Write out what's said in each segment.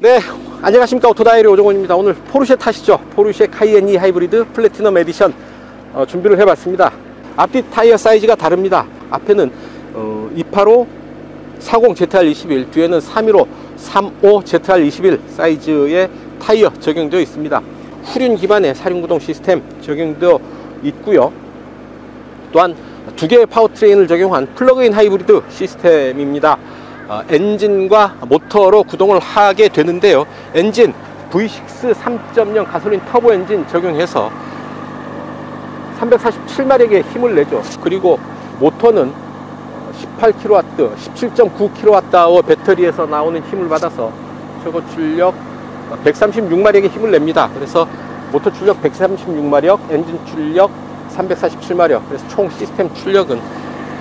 네, 안녕하십니까. 오토다이리 오종원입니다. 오늘 포르쉐 타시죠. 포르쉐 카이엔 E 하이브리드 플래티넘 에디션 준비를 해봤습니다. 앞뒤 타이어 사이즈가 다릅니다. 앞에는 285 40 ZR21, 뒤에는 315 35 ZR21 사이즈의 타이어 적용되어 있습니다. 후륜 기반의 사륜구동 시스템 적용되어 있고요. 또한 두 개의 파워트레인을 적용한 플러그인 하이브리드 시스템입니다. 엔진과 모터로 구동을 하게 되는데요. 엔진 V6 3.0 가솔린 터보 엔진 적용해서 347마력의 힘을 내죠. 그리고 모터는 18kW, 17.9kWh 배터리에서 나오는 힘을 받아서 최고 출력 136마력의 힘을 냅니다. 그래서 모터 출력 136마력, 엔진 출력 347마력, 그래서 총 시스템 출력은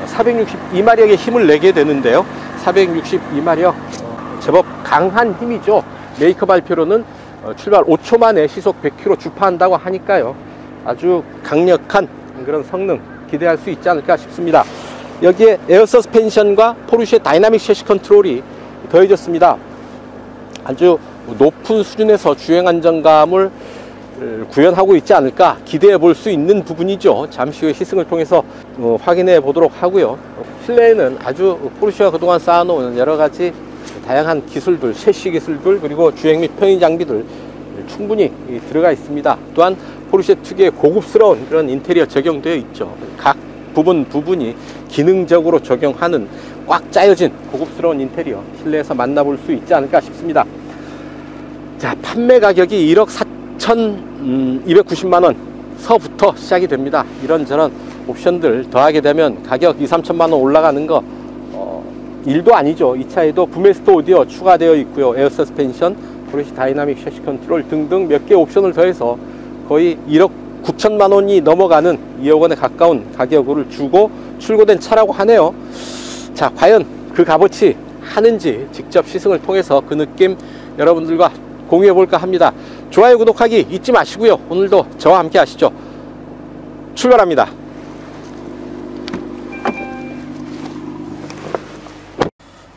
462마력의 힘을 내게 되는데요. 462마력, 제법 강한 힘이죠. 메이커 발표로는 출발 5초 만에 시속 100km 주파한다고 하니까요. 아주 강력한 그런 성능 기대할 수 있지 않을까 싶습니다. 여기에 에어 서스펜션과 포르쉐 다이나믹 셰시 컨트롤이 더해졌습니다. 아주 높은 수준에서 주행 안정감을 구현하고 있지 않을까 기대해 볼 수 있는 부분이죠. 잠시 후에 시승을 통해서 확인해 보도록 하고요. 실내에는 아주 포르쉐가 그동안 쌓아놓은 여러가지 다양한 기술들, 셰시 기술들, 그리고 주행 및 편의 장비들 충분히 들어가 있습니다. 또한 포르쉐 특유의 고급스러운 그런 인테리어 적용되어 있죠. 각 부분이 기능적으로 적용하는 꽉 짜여진 고급스러운 인테리어 실내에서 만나볼 수 있지 않을까 싶습니다. 자, 판매 가격이 1억 4,290만원 서부터 시작이 됩니다. 이런저런 옵션들 더하게 되면 가격 2~3천만원 올라가는 거 일도 아니죠. 이 차에도 부메스터 오디오 추가되어 있고요. 에어 서스펜션, 포르쉐 다이나믹 셰시 컨트롤 등등 몇 개 옵션을 더해서 거의 1억 9천만원이 넘어가는 2억원에 가까운 가격을 주고 출고된 차라고 하네요. 자, 과연 그 값어치 하는지 직접 시승을 통해서 그 느낌 여러분들과 공유해 볼까 합니다. 좋아요, 구독하기 잊지 마시고요. 오늘도 저와 함께 하시죠. 출발합니다.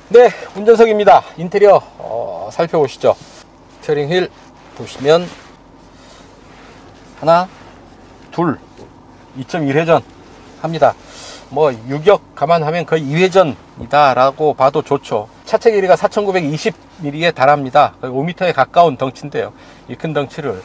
네, 운전석입니다. 인테리어 살펴보시죠. 스티어링 휠 보시면 하나, 둘, 2.1회전 합니다. 뭐 유격 감안하면 거의 2회전이다 라고 봐도 좋죠. 차체 길이가 4,920mm에 달합니다. 거의 5m에 가까운 덩치인데요. 이 큰 덩치를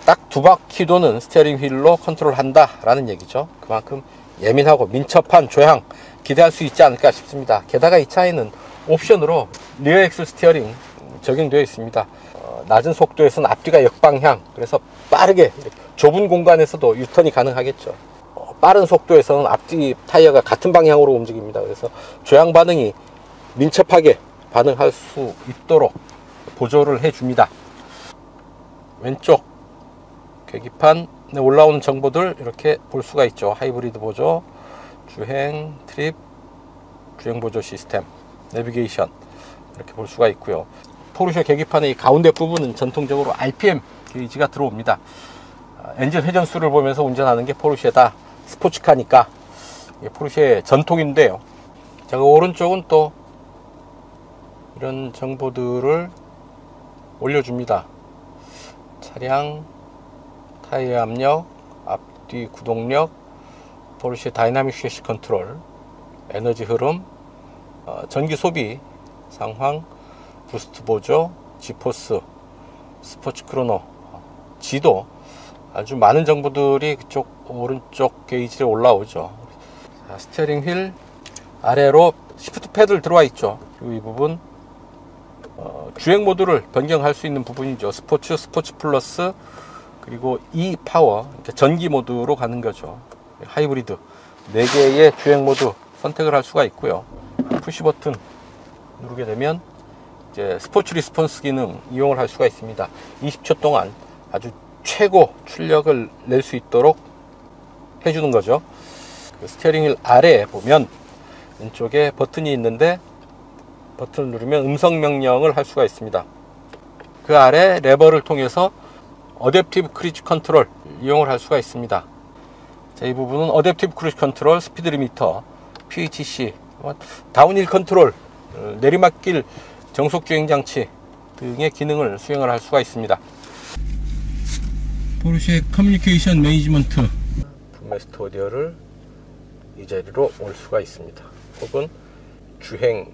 딱 두 바퀴 도는 스티어링 휠로 컨트롤 한다 라는 얘기죠. 그만큼 예민하고 민첩한 조향 기대할 수 있지 않을까 싶습니다. 게다가 이 차에는 옵션으로 리어 엑셀 스티어링 적용되어 있습니다. 낮은 속도에서는 앞뒤가 역방향, 그래서 빠르게 좁은 공간에서도 유턴이 가능하겠죠. 빠른 속도에서는 앞뒤 타이어가 같은 방향으로 움직입니다. 그래서 조향 반응이 민첩하게 반응할 수 있도록 보조를 해줍니다. 왼쪽 계기판에 올라오는 정보들 이렇게 볼 수가 있죠. 하이브리드 보조, 주행, 트립, 주행 보조 시스템, 내비게이션 이렇게 볼 수가 있고요. 포르쉐 계기판의 이 가운데 부분은 전통적으로 RPM 게이지가 들어옵니다. 엔진 회전수를 보면서 운전하는 게 포르쉐다. 스포츠카니까 포르쉐의 전통인데요. 자, 그 오른쪽은 또 이런 정보들을 올려줍니다. 차량 타이어 압력, 앞뒤 구동력, 포르쉐 다이나믹 셰시 컨트롤, 에너지 흐름, 전기 소비 상황, 부스트 보조, 지포스, 스포츠 크로노, 지도, 아주 많은 정보들이 그쪽 오른쪽 게이지에 올라오죠. 자, 스티어링 휠 아래로 시프트 패드를 들어와 있죠. 그리고 이 부분 주행 모드를 변경할 수 있는 부분이죠. 스포츠, 스포츠 플러스, 그리고 E 파워, 전기 모드로 가는 거죠. 하이브리드 4개의 주행 모드 선택을 할 수가 있고요. 푸시 버튼 누르게 되면 이제 스포츠 리스폰스 기능 이용을 할 수가 있습니다. 20초 동안 아주 최고 출력을 낼 수 있도록 해주는 거죠. 그 스티어링 휠 아래에 보면 왼쪽에 버튼이 있는데 버튼을 누르면 음성 명령을 할 수가 있습니다. 그 아래 레버를 통해서 어댑티브 크루즈 컨트롤 이용을 할 수가 있습니다. 자, 이 부분은 어댑티브 크루즈 컨트롤, 스피드 리미터, PHC, 다운힐 컨트롤, 내리막길 정속 주행 장치, 등의 기능을 수행을 할 수가 있습니다. 포르쉐 커뮤니케이션 매니지먼트 붐메스터 오디오를 이 자리로 올 수가 있습니다. 혹은 주행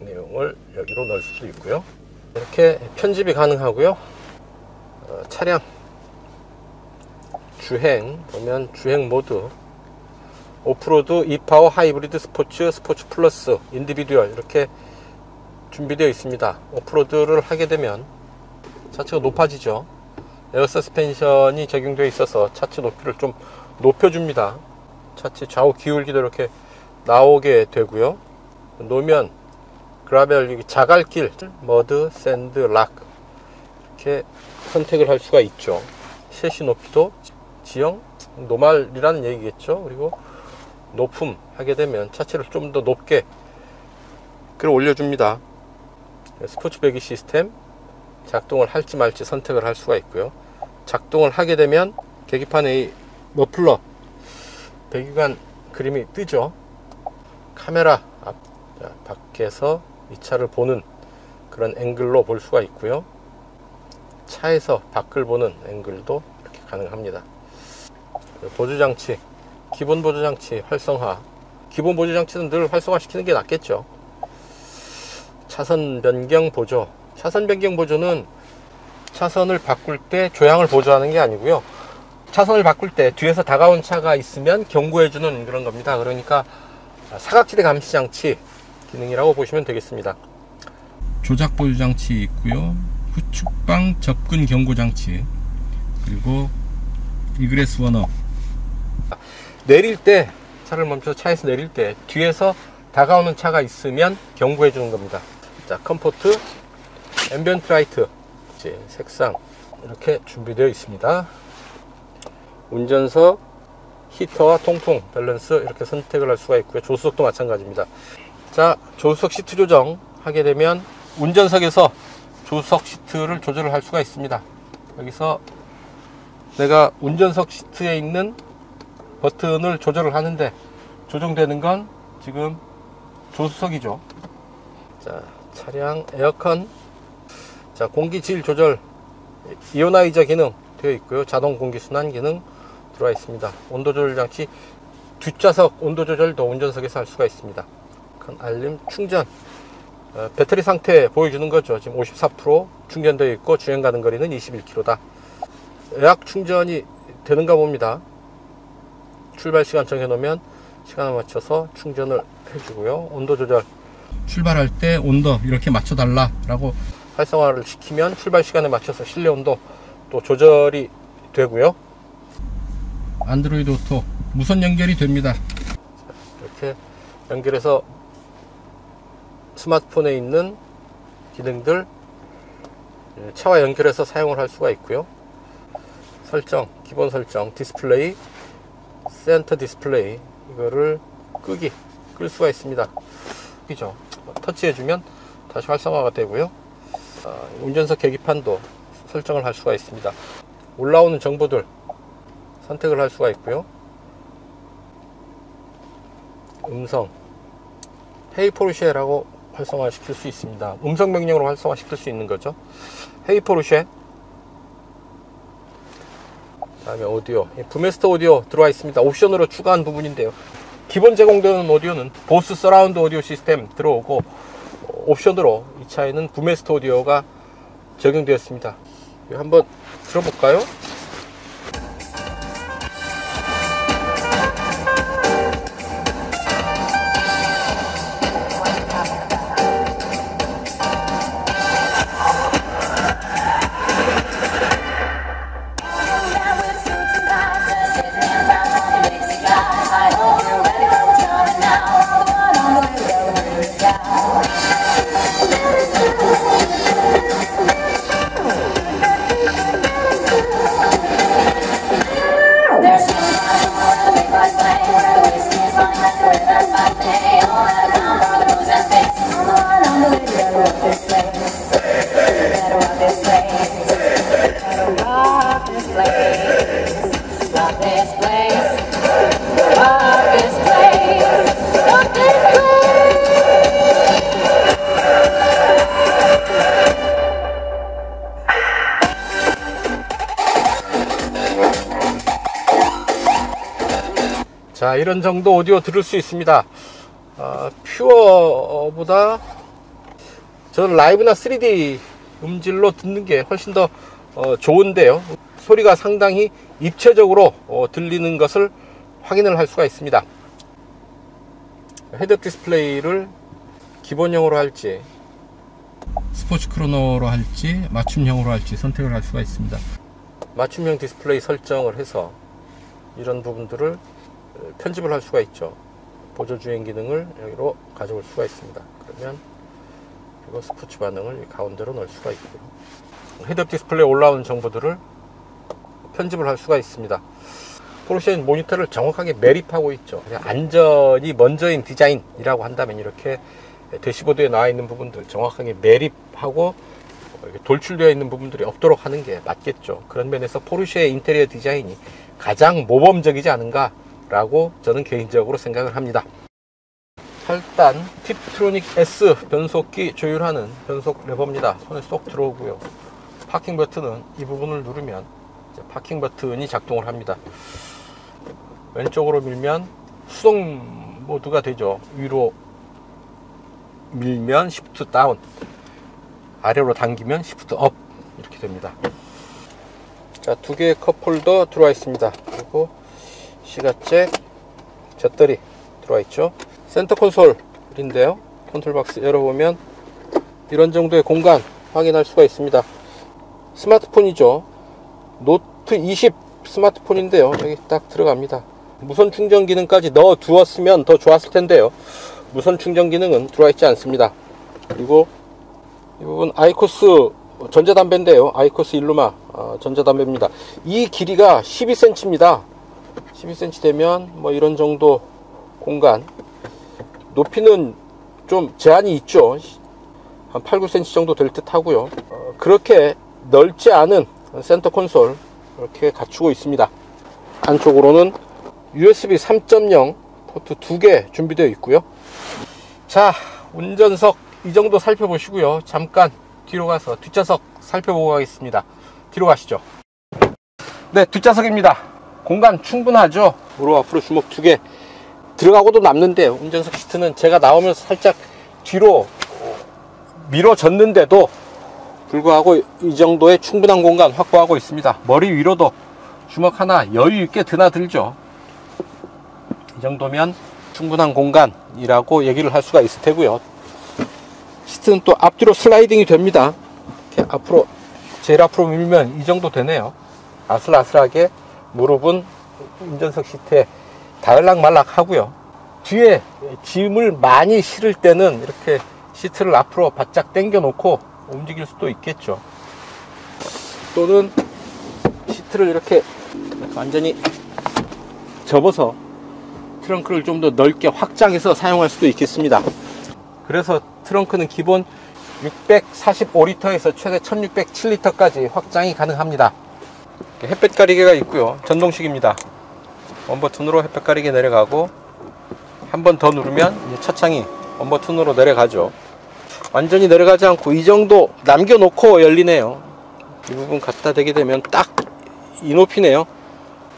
내용을 여기로 넣을 수도 있고요. 이렇게 편집이 가능하고요. 차량 주행 보면 주행 모드 오프로드, 이파워, 하이브리드, 스포츠, 스포츠 플러스, 인디비듀얼 이렇게 준비되어 있습니다. 오프로드를 하게 되면 차체가 높아지죠. 에어 서스펜션이 적용되어 있어서 차체 높이를 좀 높여줍니다. 차체 좌우 기울기도 이렇게 나오게 되고요. 노면, 그라벨, 자갈길, 머드, 샌드, 락 이렇게 선택을 할 수가 있죠. 셰시 높이도 지형, 노말이라는 얘기겠죠. 그리고 높음 하게 되면 차체를 좀 더 높게 끌어올려줍니다. 스포츠 배기 시스템 작동을 할지 말지 선택을 할 수가 있고요. 작동을 하게 되면 계기판에 이 머플러 배기관 그림이 뜨죠. 카메라 밖에서 이 차를 보는 그런 앵글로 볼 수가 있고요. 차에서 밖을 보는 앵글도 이렇게 가능합니다. 보조장치, 기본 보조장치 활성화. 기본 보조장치는 늘 활성화시키는 게 낫겠죠. 차선 변경 보조. 차선 변경 보조는 차선을 바꿀 때 조향을 보조하는 게 아니고요. 차선을 바꿀 때 뒤에서 다가온 차가 있으면 경고해주는 그런 겁니다. 그러니까 사각지대 감시장치 기능이라고 보시면 되겠습니다. 조작 보조장치 있고요. 후측방 접근 경고장치, 그리고 이그레스 워너. 내릴 때, 차를 멈춰서 차에서 내릴 때 뒤에서 다가오는 차가 있으면 경고해 주는 겁니다. 자, 컴포트, 앰비언트 라이트, 이제 색상 이렇게 준비되어 있습니다. 운전석, 히터와 통풍, 밸런스 이렇게 선택을 할 수가 있고요. 조수석도 마찬가지입니다. 자, 조수석 시트 조정 하게 되면 운전석에서 조수석 시트를 조절을 할 수가 있습니다. 여기서 내가 운전석 시트에 있는 버튼을 조절을 하는데 조정되는 건 지금 조수석이죠. 자, 차량 에어컨, 자, 공기질 조절, 이오나이저 기능 되어 있고요. 자동 공기순환 기능 들어와 있습니다. 온도 조절 장치, 뒷좌석 온도 조절도 운전석에서 할 수가 있습니다. 알림, 충전, 배터리 상태 보여주는 거죠. 지금 54% 충전되어 있고 주행 가는 거리는 21km다. 예약 충전이 되는가 봅니다. 출발 시간 정해 놓으면 시간에 맞춰서 충전을 해주고요. 온도 조절, 출발할 때 온도 이렇게 맞춰 달라 라고 활성화를 시키면 출발 시간에 맞춰서 실내 온도 또 조절이 되고요. 안드로이드 오토 무선 연결이 됩니다. 이렇게 연결해서 스마트폰에 있는 기능들 차와 연결해서 사용을 할 수가 있고요. 설정, 기본 설정, 디스플레이, 센터 디스플레이 이거를 끌 수가 있습니다. 그죠? 터치해주면 다시 활성화가 되고요. 운전석 계기판도 설정을 할 수가 있습니다. 올라오는 정보들 선택을 할 수가 있고요. 음성, 헤이 포르쉐라고 활성화 시킬 수 있습니다. 음성 명령으로 활성화 시킬 수 있는 거죠. 헤이 포르쉐. 다음에 오디오, 붐메스터 오디오 들어와 있습니다. 옵션으로 추가한 부분인데요. 기본 제공되는 오디오는 보스 서라운드 오디오 시스템 들어오고 옵션으로 이 차에는 붐메스터 오디오가 적용되었습니다. 한번 들어볼까요? 이런 정도 오디오 들을 수 있습니다. 퓨어보다 저는 라이브나 3D 음질로 듣는 게 훨씬 더 좋은데요. 소리가 상당히 입체적으로 들리는 것을 확인을 할 수가 있습니다. 헤드업 디스플레이를 기본형으로 할지 스포츠 크로노로 할지 맞춤형으로 할지 선택을 할 수가 있습니다. 맞춤형 디스플레이 설정을 해서 이런 부분들을 편집을 할 수가 있죠. 보조 주행 기능을 여기로 가져올 수가 있습니다. 그러면 그리고 스포츠 반응을 가운데로 넣을 수가 있고요. 헤드업 디스플레이에 올라오는 정보들을 편집을 할 수가 있습니다. 포르쉐는 모니터를 정확하게 매립하고 있죠. 그냥 안전이 먼저인 디자인이라고 한다면 이렇게 대시보드에 나와 있는 부분들 정확하게 매립하고 돌출되어 있는 부분들이 없도록 하는 게 맞겠죠. 그런 면에서 포르쉐의 인테리어 디자인이 가장 모범적이지 않은가 라고 저는 개인적으로 생각을 합니다. 8단 팁트로닉 S 변속기 조율하는 변속 레버입니다. 손에 쏙 들어오고요. 파킹 버튼은 이 부분을 누르면 이제 파킹 버튼이 작동을 합니다. 왼쪽으로 밀면 수동 모드가 되죠. 위로 밀면 시프트 다운, 아래로 당기면 시프트 업 이렇게 됩니다. 자, 두 개의 컵홀더 들어와 있습니다. 그리고 시가잭, 젖더리 들어와 있죠. 센터 콘솔인데요. 컨트롤 박스 열어보면 이런 정도의 공간 확인할 수가 있습니다. 스마트폰이죠. 노트 20 스마트폰인데요. 여기 딱 들어갑니다. 무선 충전 기능까지 넣어 두었으면 더 좋았을 텐데요. 무선 충전 기능은 들어와 있지 않습니다. 그리고 이 부분 아이코스 전자담배인데요. 아이코스 일루마 전자담배입니다. 이 길이가 12cm입니다. 12cm 되면 뭐 이런 정도 공간, 높이는 좀 제한이 있죠. 한 8, 9cm 정도 될 듯 하고요. 그렇게 넓지 않은 센터 콘솔 이렇게 갖추고 있습니다. 안쪽으로는 USB 3.0 포트 2개 준비되어 있고요. 자, 운전석 이 정도 살펴보시고요. 잠깐 뒤로 가서 뒷좌석 살펴보고 가겠습니다. 뒤로 가시죠. 네, 뒷좌석입니다. 공간 충분하죠. 무릎 앞으로 주먹 2개 들어가고도 남는데 운전석 시트는 제가 나오면서 살짝 뒤로 밀어졌는데도 불구하고 이 정도의 충분한 공간 확보하고 있습니다. 머리 위로도 주먹 하나 여유 있게 드나들죠. 이 정도면 충분한 공간이라고 얘기를 할 수가 있을 테고요. 시트는 또 앞뒤로 슬라이딩이 됩니다. 이렇게 앞으로, 제일 앞으로 밀면 이 정도 되네요. 아슬아슬하게 무릎은 운전석 시트에 닿을락말락 하고요. 뒤에 짐을 많이 실을 때는 이렇게 시트를 앞으로 바짝 당겨 놓고 움직일 수도 있겠죠. 또는 시트를 이렇게 완전히 접어서 트렁크를 좀 더 넓게 확장해서 사용할 수도 있겠습니다. 그래서 트렁크는 기본 645리터에서 최대 1607리터까지 확장이 가능합니다. 햇볕 가리개가 있고요. 전동식입니다. 원버튼으로 햇볕 가리개 내려가고 한 번 더 누르면 이제 차창이 원버튼으로 내려가죠. 완전히 내려가지 않고 이 정도 남겨놓고 열리네요. 이 부분 갖다 대게 되면 딱 이 높이네요.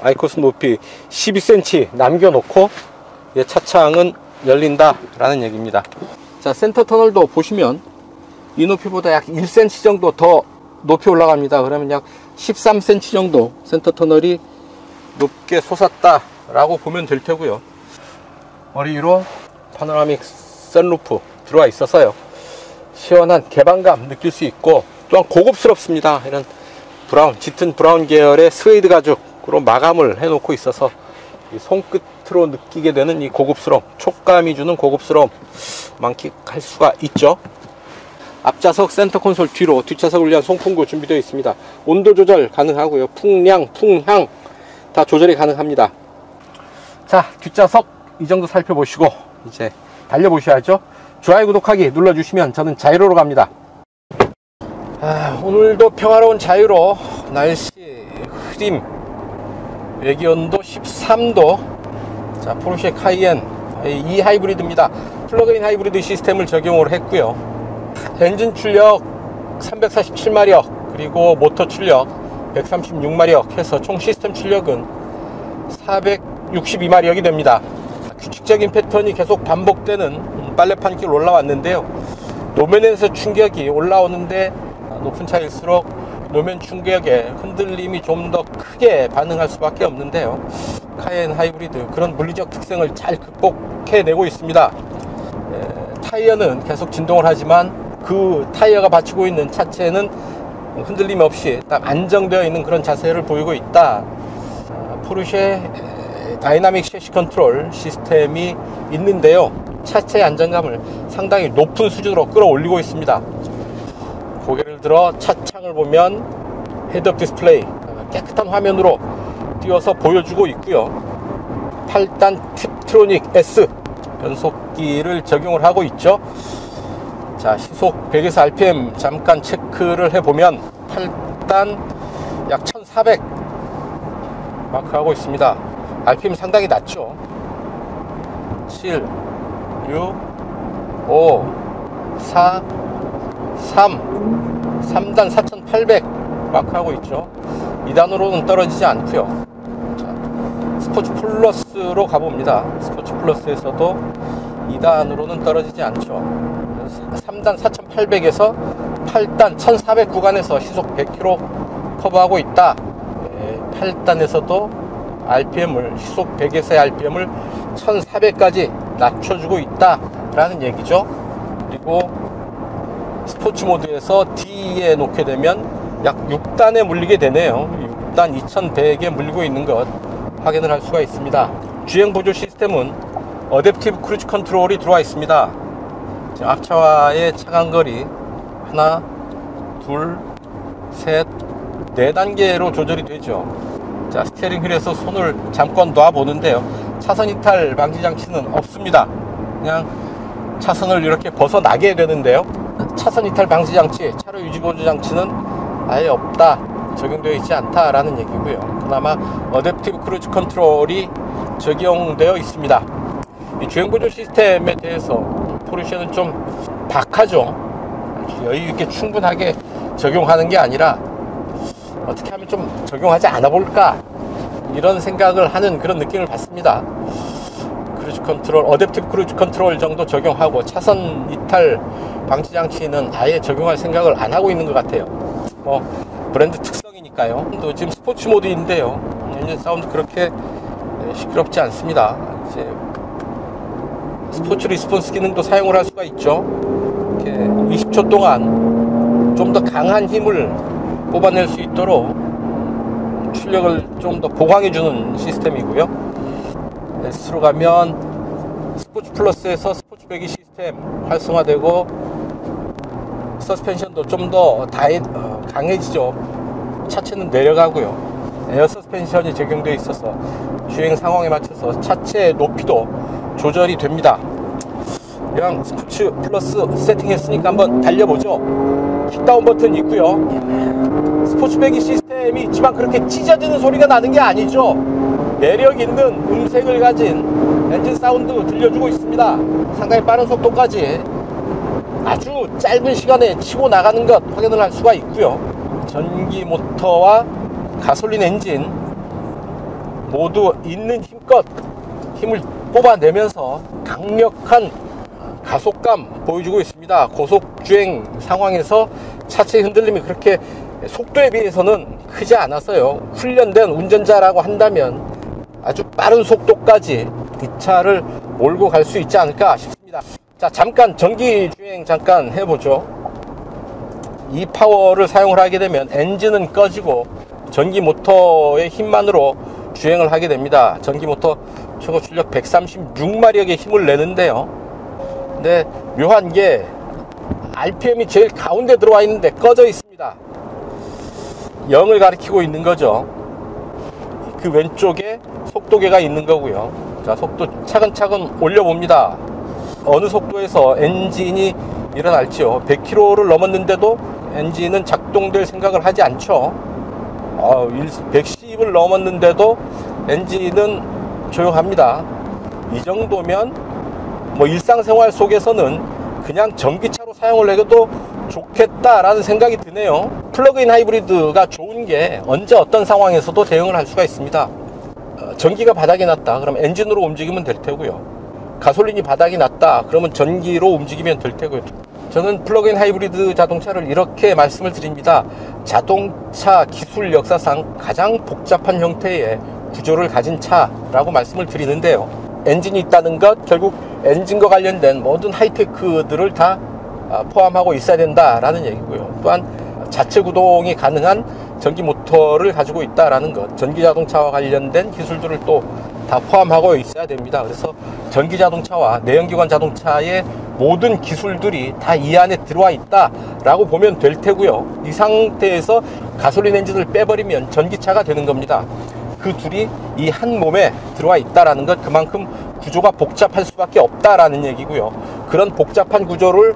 아이코스 높이 12cm 남겨놓고 차창은 열린다 라는 얘기입니다. 자, 센터 터널도 보시면 이 높이보다 약 1cm 정도 더 높이 올라갑니다. 그러면 약 13cm 정도 센터 터널이 높게 솟았다 라고 보면 될 테고요. 머리 위로 파노라믹 선루프 들어와 있어서요, 시원한 개방감 느낄 수 있고 또한 고급스럽습니다. 이런 브라운, 짙은 브라운 계열의 스웨이드 가죽으로 마감을 해 놓고 있어서 이 손끝으로 느끼게 되는 이 고급스러움, 촉감이 주는 고급스러움 만끽할 수가 있죠. 앞좌석 센터 콘솔 뒤로 뒷좌석을 위한 송풍구 준비되어 있습니다. 온도 조절 가능하고요. 풍량, 풍향 다 조절이 가능합니다. 자, 뒷좌석 이 정도 살펴보시고 이제 달려보셔야죠. 좋아요, 구독하기 눌러주시면 저는 자유로로 갑니다. 오늘도 평화로운 자유로, 날씨 흐림, 외기온도 13도. 자, 포르쉐 카이엔 E 하이브리드입니다. 플러그인 하이브리드 시스템을 적용을 했고요. 엔진 출력 347마력 그리고 모터 출력 136마력 해서 총 시스템 출력은 162마력이 됩니다. 규칙적인 패턴이 계속 반복되는 빨래판길 올라왔는데요. 노면에서 충격이 올라오는데 높은 차일수록 노면 충격에 흔들림이 좀 더 크게 반응할 수밖에 없는데요. 카이엔 하이브리드 그런 물리적 특성을 잘 극복해내고 있습니다. 타이어는 계속 진동을 하지만 그 타이어가 받치고 있는 차체는 흔들림 없이 딱 안정되어 있는 그런 자세를 보이고 있다. 포르쉐 다이나믹 셰시 컨트롤 시스템이 있는데요. 차체의 안정감을 상당히 높은 수준으로 끌어올리고 있습니다. 고개를 들어 차창을 보면 헤드업 디스플레이 깨끗한 화면으로 띄워서 보여주고 있고요. 8단 팁트로닉 S 변속기를 적용을 하고 있죠. 자, 시속 100에서 RPM 잠깐 체크를 해보면 8단 약 1400 마크하고 있습니다. RPM 상당히 낮죠. 7, 6, 5, 4, 3단 4800 마크하고 있죠. 2단으로는 떨어지지 않고요. 자, 스포츠 플러스로 가봅니다. 스포츠 플러스에서도 2단으로는 떨어지지 않죠. 3단 4800에서 8단 1400 구간에서 시속 100km 커버하고 있다. 8단에서도 RPM을 시속 100에서의 RPM을 1400까지 낮춰주고 있다 라는 얘기죠. 그리고 스포츠 모드에서 D에 놓게 되면 약 6단에 물리게 되네요. 6단 2100에 물리고 있는 것 확인을 할 수가 있습니다. 주행 보조 시스템은 어댑티브 크루즈 컨트롤이 들어와 있습니다. 앞차와의 차간거리 하나, 둘, 셋, 4단계로 조절이 되죠. 자, 스티어링 휠에서 손을 잠깐 놔 보는데요. 차선 이탈 방지 장치는 없습니다. 그냥 차선을 이렇게 벗어나게 되는데요. 차선 이탈 방지 장치, 차로 유지 보조 장치는 아예 없다, 적용되어 있지 않다라는 얘기고요. 그나마 어댑티브 크루즈 컨트롤이 적용되어 있습니다. 이 주행 보조 시스템에 대해서 포르쉐는 좀 박하죠. 여유 있게 충분하게 적용하는 게 아니라 어떻게 하면 좀 적용하지 않아 볼까, 이런 생각을 하는 그런 느낌을 받습니다. 크루즈 컨트롤, 어댑티브 크루즈 컨트롤 정도 적용하고 차선 이탈 방지 장치는 아예 적용할 생각을 안 하고 있는 것 같아요. 브랜드 특성이니까요. 또 지금 스포츠 모드인데요. 엔진 사운드 그렇게 시끄럽지 않습니다. 이제 스포츠 리스폰스 기능도 사용을 할 수가 있죠. 이렇게 20초 동안 좀 더 강한 힘을 뽑아낼 수 있도록 출력을 좀 더 보강해주는 시스템이고요. S로 가면 스포츠 플러스에서 스포츠 배기 시스템 활성화되고 서스펜션도 좀 더 강해지죠. 차체는 내려가고요. 에어 서스펜션이 적용되어 있어서 주행 상황에 맞춰서 차체의 높이도 조절이 됩니다. 그냥 스포츠 플러스 세팅했으니까 한번 달려보죠. 킥다운 버튼 있고요. 스포츠 배기 시스템이 있지만 그렇게 찢어지는 소리가 나는 게 아니죠. 매력 있는 음색을 가진 엔진 사운드 들려주고 있습니다. 상당히 빠른 속도까지 아주 짧은 시간에 치고 나가는 것 확인을 할 수가 있고요. 전기 모터와 가솔린 엔진 모두 있는 힘껏 힘을 뽑아내면서 강력한 가속감 보여주고 있습니다. 고속 주행 상황에서 차체 흔들림이 그렇게 속도에 비해서는 크지 않아서요. 훈련된 운전자라고 한다면 아주 빠른 속도까지 이 차를 몰고 갈 수 있지 않을까 싶습니다. 자, 잠깐 전기 주행 잠깐 해보죠. 이 파워를 사용을 하게 되면 엔진은 꺼지고 전기 모터의 힘만으로 주행을 하게 됩니다. 전기 모터 최고 출력 136마력의 힘을 내는데요. 근데 묘한 게 RPM이 제일 가운데 들어와 있는데 꺼져 있습니다. 0을 가리키고 있는 거죠. 그 왼쪽에 속도계가 있는 거고요. 자, 속도 차근차근 올려봅니다. 어느 속도에서 엔진이 일어날지요. 100km를 넘었는데도 엔진은 작동될 생각을 하지 않죠. 110을 넘었는데도 엔진은 조용합니다. 이 정도면 일상생활 속에서는 그냥 전기차로 사용을 해도 좋겠다라는 생각이 드네요. 플러그인 하이브리드가 좋은 게 언제 어떤 상황에서도 대응을 할 수가 있습니다. 전기가 바닥이 났다 그러면 엔진으로 움직이면 될 테고요. 가솔린이 바닥이 났다 그러면 전기로 움직이면 될 테고요. 저는 플러그인 하이브리드 자동차를 이렇게 말씀을 드립니다. 자동차 기술 역사상 가장 복잡한 형태의 구조를 가진 차라고 말씀을 드리는데요. 엔진이 있다는 것, 결국 엔진과 관련된 모든 하이테크들을 다 포함하고 있어야 된다라는 얘기고요. 또한 자체 구동이 가능한 전기 모터를 가지고 있다라는 것, 전기 자동차와 관련된 기술들을 또 다 포함하고 있어야 됩니다. 그래서 전기 자동차와 내연기관 자동차의 모든 기술들이 다 이 안에 들어와 있다라고 보면 될 테고요. 이 상태에서 가솔린 엔진을 빼버리면 전기차가 되는 겁니다. 그 둘이 이 한 몸에 들어와 있다라는 것, 그만큼 구조가 복잡할 수밖에 없다라는 얘기고요. 그런 복잡한 구조를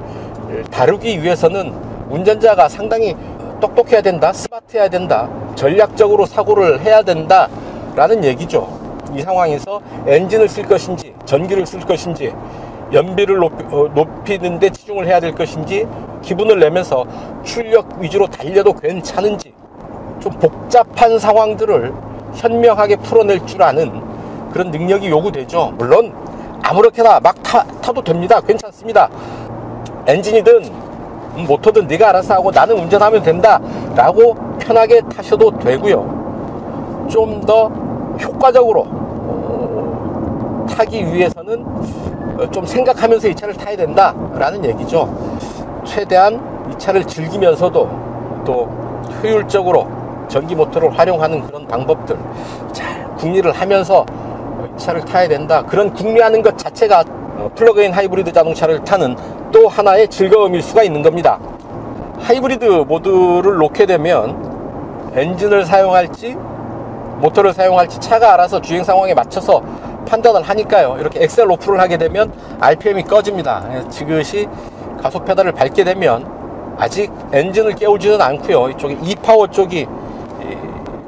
다루기 위해서는 운전자가 상당히 똑똑해야 된다, 스마트해야 된다, 전략적으로 사고를 해야 된다라는 얘기죠. 이 상황에서 엔진을 쓸 것인지 전기를 쓸 것인지 연비를 높이는 데 치중을 해야 될 것인지 기분을 내면서 출력 위주로 달려도 괜찮은지 좀 복잡한 상황들을 현명하게 풀어낼 줄 아는 그런 능력이 요구되죠. 물론 아무렇게나 막 타도 됩니다. 괜찮습니다. 엔진이든 모터든 네가 알아서 하고 나는 운전하면 된다 라고 편하게 타셔도 되고요. 좀 더 효과적으로 타기 위해서는 좀 생각하면서 이 차를 타야 된다 라는 얘기죠. 최대한 이 차를 즐기면서도 또 효율적으로 전기 모터를 활용하는 그런 방법들 잘 궁리를 하면서 이 차를 타야 된다. 그런 궁리하는 것 자체가 플러그인 하이브리드 자동차를 타는 또 하나의 즐거움일 수가 있는 겁니다. 하이브리드 모드를 놓게 되면 엔진을 사용할지 모터를 사용할지 차가 알아서 주행 상황에 맞춰서 판단을 하니까요. 이렇게 엑셀 오프를 하게 되면 RPM이 꺼집니다. 지그시 가속 페달을 밟게 되면 아직 엔진을 깨우지는 않고요. 이쪽에 e파워 쪽이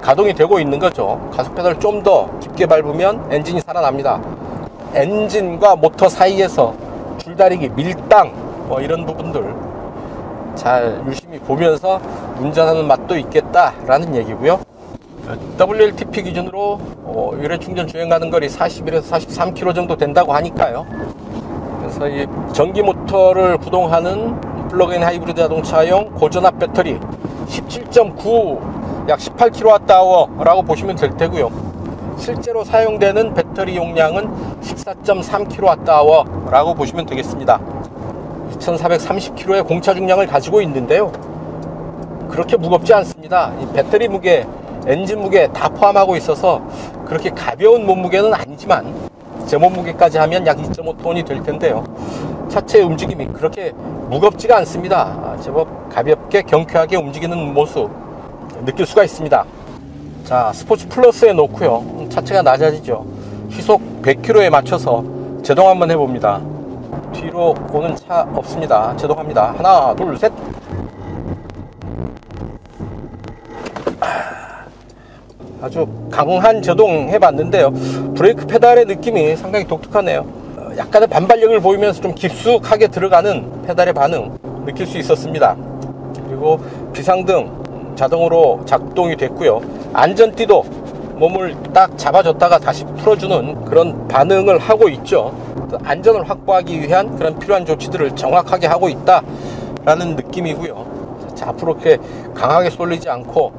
가동이 되고 있는 거죠. 가속 페달을 좀 더 깊게 밟으면 엔진이 살아납니다. 엔진과 모터 사이에서 줄다리기, 밀당 뭐 이런 부분들 잘 유심히 보면서 운전하는 맛도 있겠다라는 얘기고요. WLTP 기준으로 유례 충전 주행 가는 거리 41에서 43km 정도 된다고 하니까요. 그래서 이 전기 모터를 구동하는 플러그인 하이브리드 자동차용 고전압 배터리 17.9 약 18kWh라고 보시면 될 테고요. 실제로 사용되는 배터리 용량은 14.3kWh라고 보시면 되겠습니다. 2430kg의 공차 중량을 가지고 있는데요. 그렇게 무겁지 않습니다. 이 배터리 무게, 엔진 무게 다 포함하고 있어서 그렇게 가벼운 몸무게는 아니지만 제 몸무게까지 하면 약 2.5톤이 될 텐데요. 차체의 움직임이 그렇게 무겁지가 않습니다. 제법 가볍게 경쾌하게 움직이는 모습 느낄 수가 있습니다. 자, 스포츠 플러스에 놓고요. 차체가 낮아지죠. 시속 100km에 맞춰서 제동 한번 해봅니다. 뒤로 오는 차 없습니다. 제동합니다. 하나, 둘, 셋. 아주 강한 제동 해봤는데요. 브레이크 페달의 느낌이 상당히 독특하네요. 약간의 반발력을 보이면서 좀 깊숙하게 들어가는 페달의 반응 느낄 수 있었습니다. 그리고 비상등 자동으로 작동이 됐고요. 안전띠도 몸을 딱 잡아줬다가 다시 풀어주는 그런 반응을 하고 있죠. 안전을 확보하기 위한 그런 필요한 조치들을 정확하게 하고 있다라는 느낌이고요. 자, 앞으로 이렇게 강하게 쏠리지 않고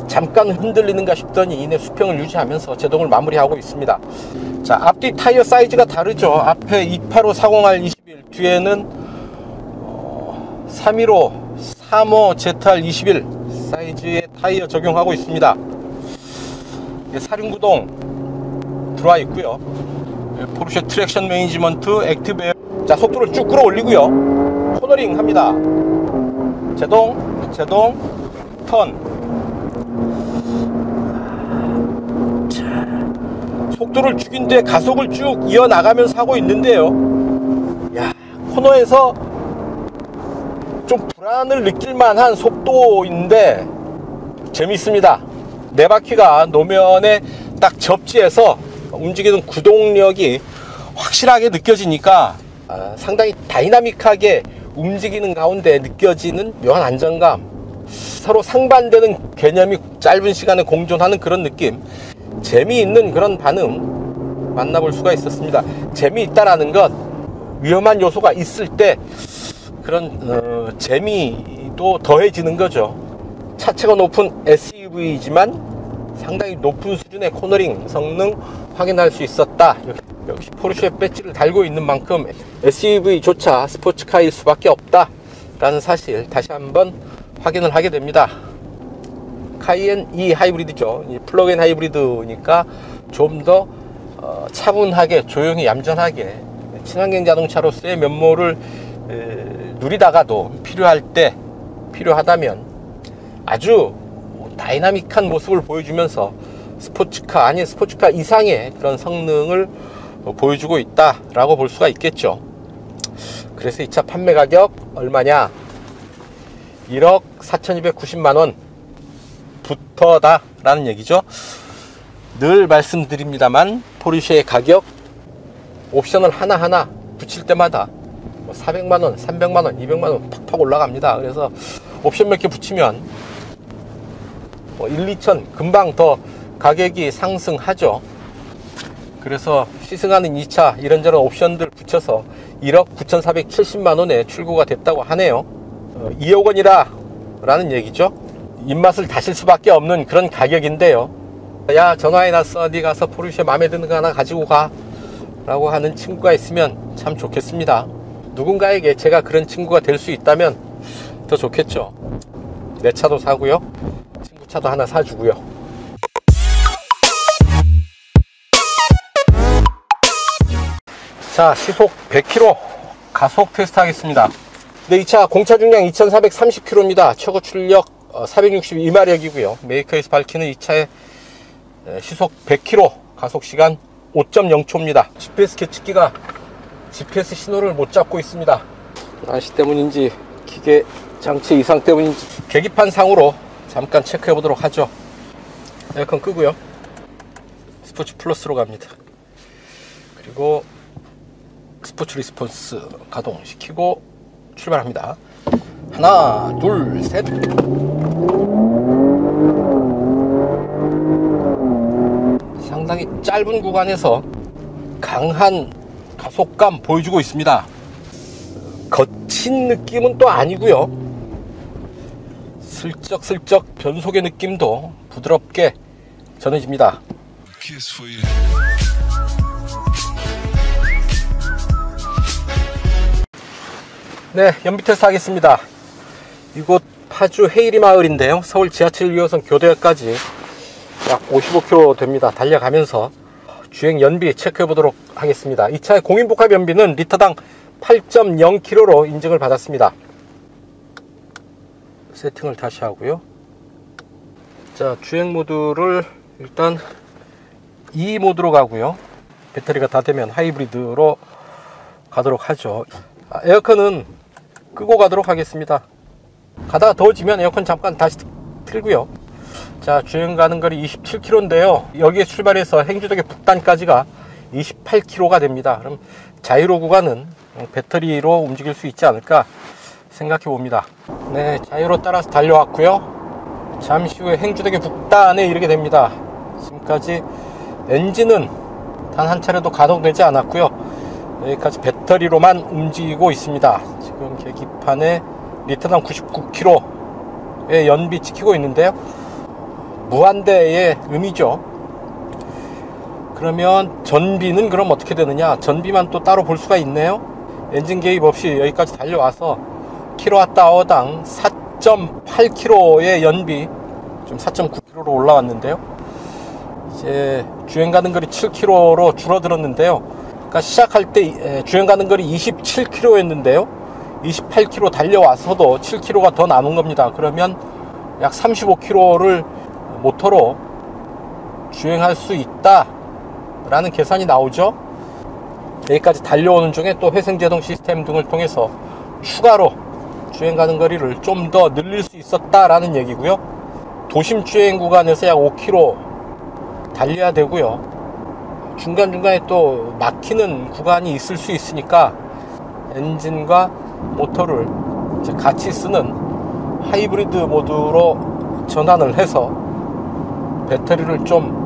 잠깐 흔들리는가 싶더니 이내 수평을 유지하면서 제동을 마무리하고 있습니다. 자, 앞뒤 타이어 사이즈가 다르죠. 앞에 285-40R21, 뒤에는 315 ZR21 사이즈의 타이어 적용하고 있습니다. 사륜구동 들어와 있고요. 포르쉐 트랙션 매니지먼트 액티브 에어. 자, 속도를 쭉 끌어올리고요. 코너링 합니다. 제동, 제동, 턴. 속도를 죽인 뒤에 가속을 쭉 이어나가면서 하고 있는데요. 야, 코너에서 좀 불안을 느낄만한 속도인데 재밌습니다. 네 바퀴가 노면에 딱 접지해서 움직이는 구동력이 확실하게 느껴지니까 상당히 다이나믹하게 움직이는 가운데 느껴지는 묘한 안정감, 서로 상반되는 개념이 짧은 시간에 공존하는 그런 느낌. 재미있는 그런 반응 만나볼 수가 있었습니다. 재미있다라는 것, 위험한 요소가 있을 때 그런 재미도 더해지는 거죠. 차체가 높은 SUV이지만 상당히 높은 수준의 코너링 성능 확인할 수 있었다. 역시 포르쉐 배지를 달고 있는 만큼 SUV조차 스포츠카일 수밖에 없다 라는 사실 다시 한번 확인을 하게 됩니다. 카이엔 E 하이브리드죠. 플러그인 하이브리드니까 좀 더 차분하게, 조용히, 얌전하게 친환경 자동차로서의 면모를 누리다가도 필요하다면 아주 다이나믹한 모습을 보여주면서 스포츠카 아닌 스포츠카 이상의 그런 성능을 보여주고 있다라고 볼 수가 있겠죠. 그래서 이 차 판매 가격 얼마냐? 1억 4,290만원 부터다 라는 얘기죠. 늘 말씀드립니다만 포르쉐의 가격 옵션을 하나하나 붙일 때마다 400만원, 300만원, 200만원 팍팍 올라갑니다. 그래서 옵션 몇 개 붙이면 1, 2천 금방 더 가격이 상승하죠. 그래서 시승하는 이 차 이런저런 옵션들 붙여서 1억 9,470만원에 출고가 됐다고 하네요. 2억 원이라 라는 얘기죠. 입맛을 다실 수밖에 없는 그런 가격인데요. 야, 전화해놨어. 어디 가서 포르쉐 마음에 드는 거 하나 가지고 가 라고 하는 친구가 있으면 참 좋겠습니다. 누군가에게 제가 그런 친구가 될 수 있다면 더 좋겠죠. 내 차도 사고요, 친구 차도 하나 사주고요. 자, 시속 100km 가속 테스트 하겠습니다. 네, 이 차 공차 중량 2430km입니다. 최고 출력 462마력이고요. 메이커에서 밝히는 이 차의 시속 100km 가속 시간 5.0초입니다. GPS 계측기가 GPS 신호를 못 잡고 있습니다. 날씨 때문인지 기계 장치 이상 때문인지 계기판 상으로 잠깐 체크해 보도록 하죠. 에어컨 끄고요. 스포츠 플러스로 갑니다. 그리고 스포츠 리스폰스 가동시키고 출발합니다. 하나, 둘, 셋. 상당히 짧은 구간에서 강한 가속감 보여주고 있습니다. 거친 느낌은 또 아니고요. 슬쩍슬쩍 변속의 느낌도 부드럽게 전해집니다. 네, 연비 테스트 하겠습니다. 이곳 파주 헤이리 마을인데요. 서울 지하철 2호선 교대역까지 약 55km 됩니다. 달려가면서 주행 연비 체크해 보도록 하겠습니다. 이 차의 공인복합 연비는 리터당 8.0km로 인증을 받았습니다. 세팅을 다시 하고요. 자, 주행 모드를 일단 E 모드로 가고요. 배터리가 다 되면 하이브리드로 가도록 하죠. 에어컨은 끄고 가도록 하겠습니다. 가다가 더워지면 에어컨 잠깐 다시 틀고요. 자, 주행 가는 거리 27km인데요. 여기에 출발해서 행주덕의 북단까지가 28km가 됩니다. 그럼 자유로 구간은 배터리로 움직일 수 있지 않을까 생각해 봅니다. 네, 자유로 따라서 달려왔고요. 잠시 후에 행주덕의 북단에 이르게 됩니다. 지금까지 엔진은 단 한 차례도 가동되지 않았고요. 여기까지 배터리로만 움직이고 있습니다. 지금 계기판에 리터당 99km의 연비 찍히고 있는데요. 무한대의 의미죠. 그러면 전비는 그럼 어떻게 되느냐? 전비만 또 따로 볼 수가 있네요. 엔진 개입 없이 여기까지 달려와서 킬로와트아워당 4.8km의 연비, 좀 4.9km로 올라왔는데요. 이제 주행 가는 거리 7km로 줄어들었는데요. 그러니까 시작할 때 주행 가는 거리 27km였는데요. 28km 달려와서도 7km가 더 남은 겁니다. 그러면 약 35km를 모터로 주행할 수 있다 라는 계산이 나오죠. 여기까지 달려오는 중에 또 회생제동 시스템 등을 통해서 추가로 주행 가는 거리를 좀 더 늘릴 수 있었다 라는 얘기고요. 도심 주행 구간에서 약 5km 달려야 되고요. 중간중간에 또 막히는 구간이 있을 수 있으니까 엔진과 모터를 이제 같이 쓰는 하이브리드 모드로 전환을 해서 배터리를 좀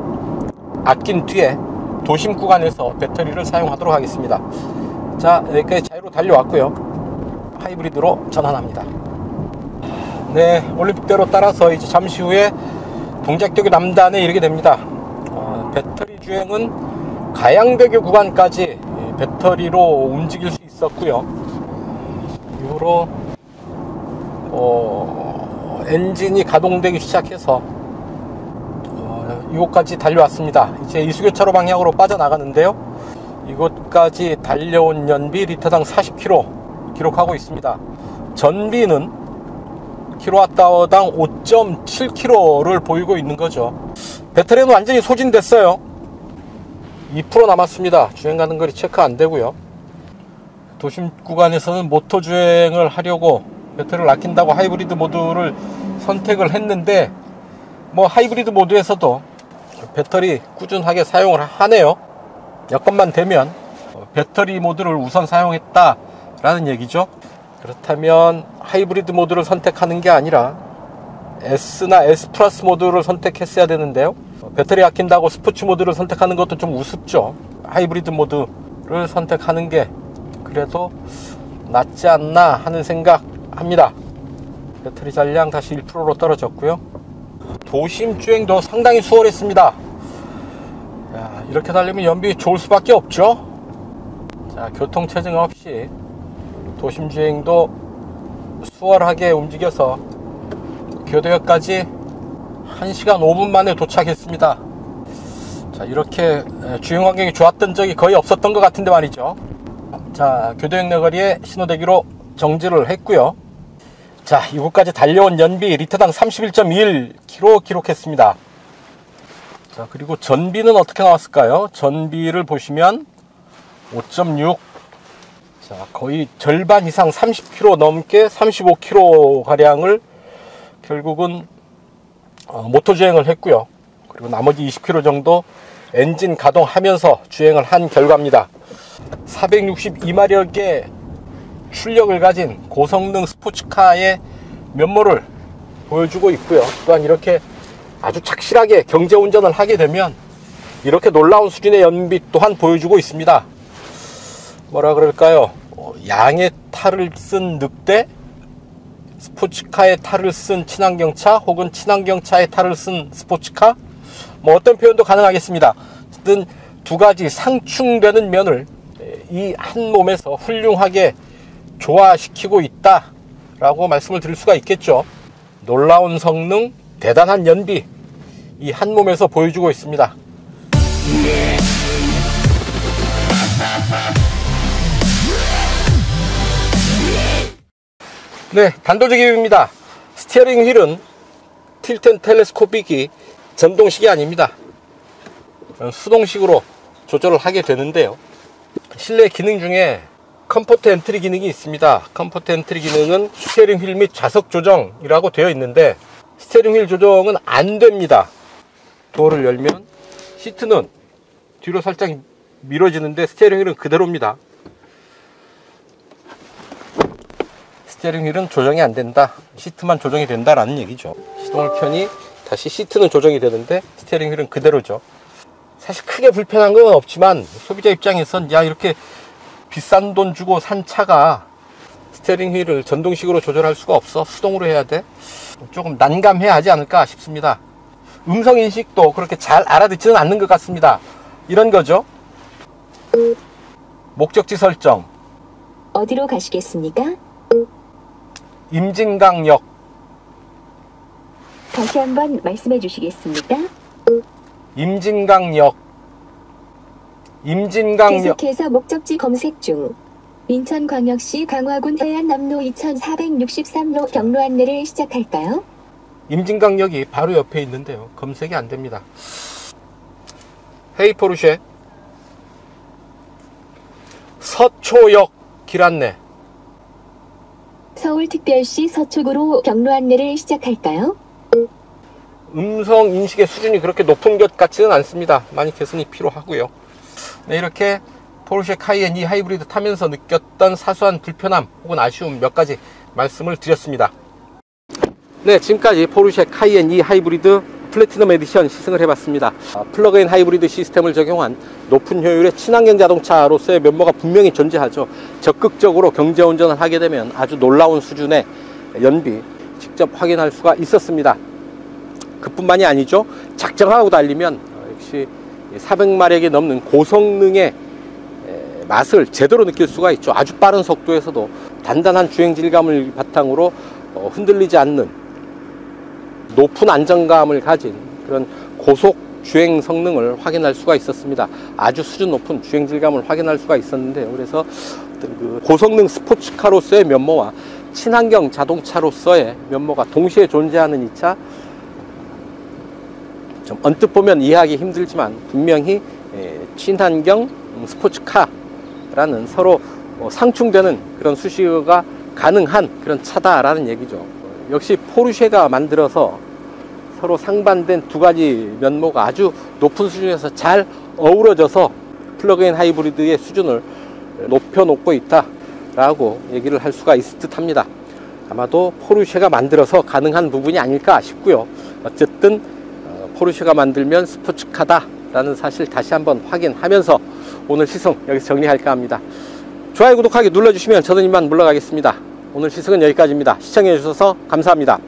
아낀 뒤에 도심 구간에서 배터리를 사용하도록 하겠습니다. 자, 여기까지 자유로 달려왔고요. 하이브리드로 전환합니다. 네, 올림픽대로 따라서 이제 잠시 후에 동작대교 남단에 이르게 됩니다. 배터리 주행은 가양대교 구간까지 배터리로 움직일 수 있었고요. 이후로 엔진이 가동되기 시작해서 이곳까지 달려왔습니다. 이제 이수교차로 방향으로 빠져나가는데요. 이곳까지 달려온 연비 리터당 40km 기록하고 있습니다. 전비는 킬로와트아워당 5.7km를 보이고 있는 거죠. 배터리는 완전히 소진됐어요. 2% 남았습니다. 주행 가는 거리 체크 안 되고요. 도심 구간에서는 모터 주행을 하려고 배터리를 아낀다고 하이브리드 모드를 선택을 했는데, 뭐 하이브리드 모드에서도 배터리 꾸준하게 사용을 하네요. 여건만 되면 배터리 모드를 우선 사용했다 라는 얘기죠. 그렇다면 하이브리드 모드를 선택하는 게 아니라 S나 S 플러스 모드를 선택했어야 되는데요. 배터리 아낀다고 스포츠 모드를 선택하는 것도 좀 우습죠. 하이브리드 모드를 선택하는 게 그래도 낫지 않나 하는 생각 합니다. 배터리 잔량 다시 1%로 떨어졌고요. 도심 주행도 상당히 수월했습니다. 자, 이렇게 달리면 연비 좋을 수밖에 없죠. 자, 교통체증 없이 도심 주행도 수월하게 움직여서 교대역까지 1시간 5분 만에 도착했습니다. 자, 이렇게 주행 환경이 좋았던 적이 거의 없었던 것 같은데 말이죠. 자, 교대역 내거리에 신호대기로 정지를 했고요. 자, 이곳까지 달려온 연비 리터당 31.1km 기록했습니다. 자, 그리고 전비는 어떻게 나왔을까요? 전비를 보시면 5.6, 자, 거의 절반 이상 30km 넘게 35km 가량을 결국은 모터 주행을 했고요. 그리고 나머지 20km 정도 엔진 가동하면서 주행을 한 결과입니다. 462마력의 출력을 가진 고성능 스포츠카의 면모를 보여주고 있고요. 또한 이렇게 아주 착실하게 경제 운전을 하게 되면 이렇게 놀라운 수준의 연비 또한 보여주고 있습니다. 뭐라 그럴까요? 양의 탈을 쓴 늑대, 스포츠카의 탈을 쓴 친환경차, 혹은 친환경차의 탈을 쓴 스포츠카, 뭐 어떤 표현도 가능하겠습니다. 어쨌든 두 가지 상충되는 면을 이 한 몸에서 훌륭하게 조화시키고 있다 라고 말씀을 드릴 수가 있겠죠. 놀라운 성능, 대단한 연비, 이 한 몸에서 보여주고 있습니다. 네, 단도직입입니다. 스티어링 휠은 틸트 앤 텔레스코픽이 전동식이 아닙니다. 수동식으로 조절을 하게 되는데요. 실내 기능 중에 컴포트 엔트리 기능이 있습니다. 컴포트 엔트리 기능은 스티어링 휠 및 좌석 조정이라고 되어 있는데, 스티어링 휠 조정은 안 됩니다. 도어를 열면 시트는 뒤로 살짝 밀어지는데 스티어링 휠은 그대로입니다. 스티어링 휠은 조정이 안 된다, 시트만 조정이 된다라는 얘기죠. 시동을 켜니 다시 시트는 조정이 되는데 스티어링 휠은 그대로죠. 사실 크게 불편한 건 없지만 소비자 입장에선 야, 이렇게 비싼 돈 주고 산 차가 스티어링 휠을 전동식으로 조절할 수가 없어, 수동으로 해야 돼, 조금 난감해야 하지 않을까 싶습니다. 음성인식도 그렇게 잘 알아듣지는 않는 것 같습니다. 이런 거죠. 목적지 설정. 어디로 가시겠습니까? 임진강역. 다시 한번 말씀해 주시겠습니까? 임진강역. 임진강역. 계속해서 목적지 검색 중. 인천광역시 강화군 해안남로 2463로 경로 안내를 시작할까요? 임진강역이 바로 옆에 있는데요. 검색이 안 됩니다. 헤이 포르쉐. 서초역 길 안내. 서울특별시 서초구로 경로 안내를 시작할까요? 음성 인식의 수준이 그렇게 높은 것 같지는 않습니다. 많이 개선이 필요하고요. 네, 이렇게 포르쉐 카이엔 E 하이브리드 타면서 느꼈던 사소한 불편함 혹은 아쉬움 몇 가지 말씀을 드렸습니다. 네, 지금까지 포르쉐 카이엔 E 하이브리드 플래티넘 에디션 시승을 해봤습니다. 플러그인 하이브리드 시스템을 적용한 높은 효율의 친환경 자동차로서의 면모가 분명히 존재하죠. 적극적으로 경제운전을 하게 되면 아주 놀라운 수준의 연비 직접 확인할 수가 있었습니다. 그뿐만이 아니죠. 작정하고 달리면 역시 400마력이 넘는 고성능의 맛을 제대로 느낄 수가 있죠. 아주 빠른 속도에서도 단단한 주행 질감을 바탕으로 흔들리지 않는 높은 안정감을 가진 그런 고속 주행 성능을 확인할 수가 있었습니다. 아주 수준 높은 주행 질감을 확인할 수가 있었는데요. 그래서 어떤 그 고성능 스포츠카로서의 면모와 친환경 자동차로서의 면모가 동시에 존재하는 이 차, 좀 언뜻 보면 이해하기 힘들지만 분명히 친환경 스포츠카라는 서로 상충되는 그런 수식어가 가능한 그런 차다라는 얘기죠. 역시 포르쉐가 만들어서 서로 상반된 두 가지 면모가 아주 높은 수준에서 잘 어우러져서 플러그인 하이브리드의 수준을 높여놓고 있다라고 얘기를 할 수가 있을 듯 합니다. 아마도 포르쉐가 만들어서 가능한 부분이 아닐까 싶고요. 어쨌든 포르쉐가 만들면 스포츠카다라는 사실 다시 한번 확인하면서 오늘 시승 여기서 정리할까 합니다. 좋아요, 구독하기 눌러주시면 저는 이만 물러가겠습니다. 오늘 시승은 여기까지입니다. 시청해 주셔서 감사합니다.